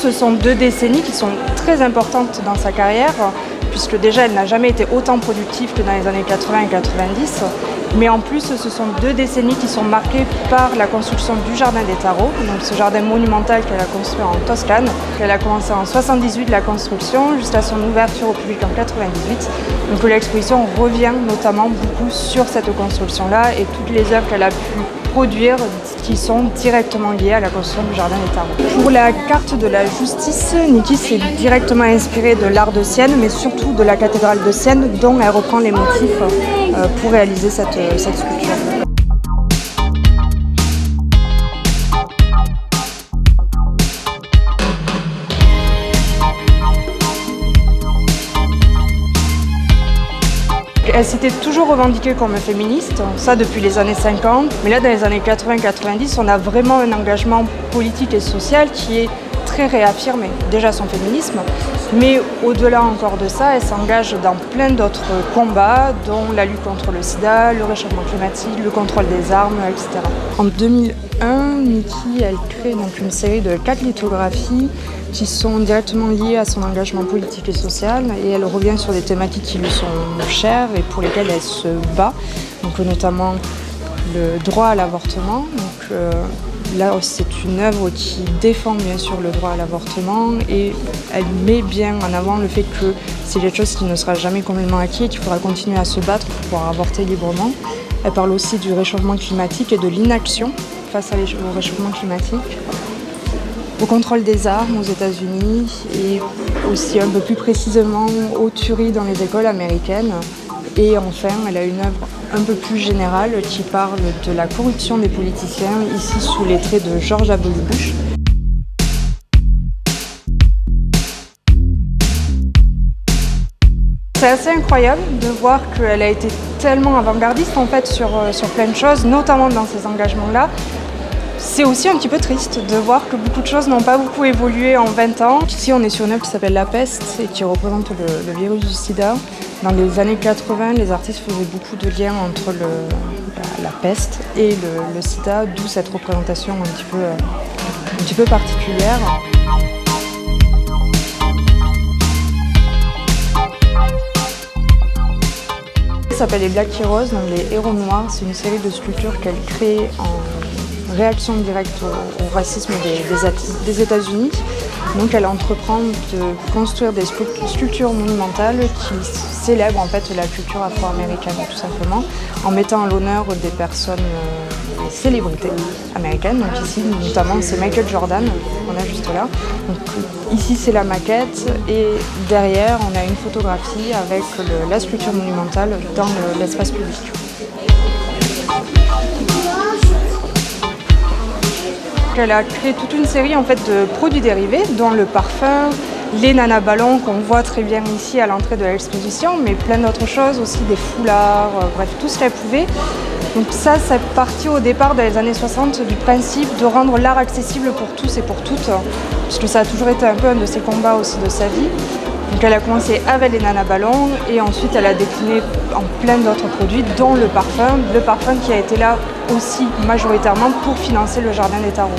ce sont 2 décennies qui sont très importantes dans sa carrière, puisque déjà elle n'a jamais été autant productive que dans les années 80 et 90. Mais en plus, ce sont 2 décennies qui sont marquées par la construction du Jardin des Tarots, donc ce jardin monumental qu'elle a construit en Toscane. Elle a commencé en 78 la construction, jusqu'à son ouverture au public en 98. Donc l'exposition revient notamment beaucoup sur cette construction-là et toutes les œuvres qu'elle a pu produire qui sont directement liées à la construction du Jardin des Tarots. Pour la carte de la justice, Niki s'est directement inspirée de l'art de Sienne, mais surtout de la cathédrale de Sienne, dont elle reprend les motifs pour réaliser cette sculpture. Elle s'était toujours revendiquée comme féministe, ça depuis les années 50, mais là dans les années 80-90, on a vraiment un engagement politique et social qui est très réaffirmé. Déjà son féminisme, mais au-delà encore de ça, elle s'engage dans plein d'autres combats, dont la lutte contre le sida, le réchauffement climatique, le contrôle des armes, etc. En 2001, Niki, elle crée donc une série de 4 lithographies qui sont directement liées à son engagement politique et social, et elle revient sur des thématiques qui lui sont chères et pour lesquelles elle se bat, donc notamment le droit à l'avortement. Donc, là, c'est une œuvre qui défend bien sûr le droit à l'avortement et elle met bien en avant le fait que c'est quelque chose qui ne sera jamais complètement acquis et qu'il faudra continuer à se battre pour pouvoir avorter librement. Elle parle aussi du réchauffement climatique et de l'inaction face au réchauffement climatique, au contrôle des armes aux États-Unis et aussi un peu plus précisément aux tueries dans les écoles américaines. Et enfin, elle a une œuvre un peu plus générale qui parle de la corruption des politiciens, ici sous les traits de George W. Bush. C'est assez incroyable de voir qu'elle a été tellement avant-gardiste en fait sur plein de choses, notamment dans ces engagements-là. C'est aussi un petit peu triste de voir que beaucoup de choses n'ont pas beaucoup évolué en 20 ans. Ici, on est sur une œuvre qui s'appelle La Peste et qui représente le virus du sida. Dans les années 80, les artistes faisaient beaucoup de liens entre la peste et le sida, d'où cette représentation un petit peu particulière. Ça s'appelle les Black Heroes, donc les héros noirs. C'est une série de sculptures qu'elle crée en réaction directe au racisme des États-Unis. Donc elle entreprend de construire des sculptures monumentales qui célèbrent en fait la culture afro-américaine tout simplement, en mettant à l'honneur des personnes, des célébrités américaines. Donc ici notamment c'est Michael Jordan, on a juste là. Donc ici c'est la maquette et derrière on a une photographie avec la sculpture monumentale dans l'espace public. Elle a créé toute une série en fait, de produits dérivés, dont le parfum, les nanaballons qu'on voit très bien ici à l'entrée de l'exposition, mais plein d'autres choses aussi, des foulards, bref, tout ce qu'elle pouvait. Donc ça partit au départ dans les années 60 du principe de rendre l'art accessible pour tous et pour toutes, puisque ça a toujours été un peu un de ses combats aussi de sa vie. Donc elle a commencé avec les nanaballons et ensuite elle a décliné en plein d'autres produits, dont le parfum qui a été là aussi majoritairement pour financer le Jardin des Tarots.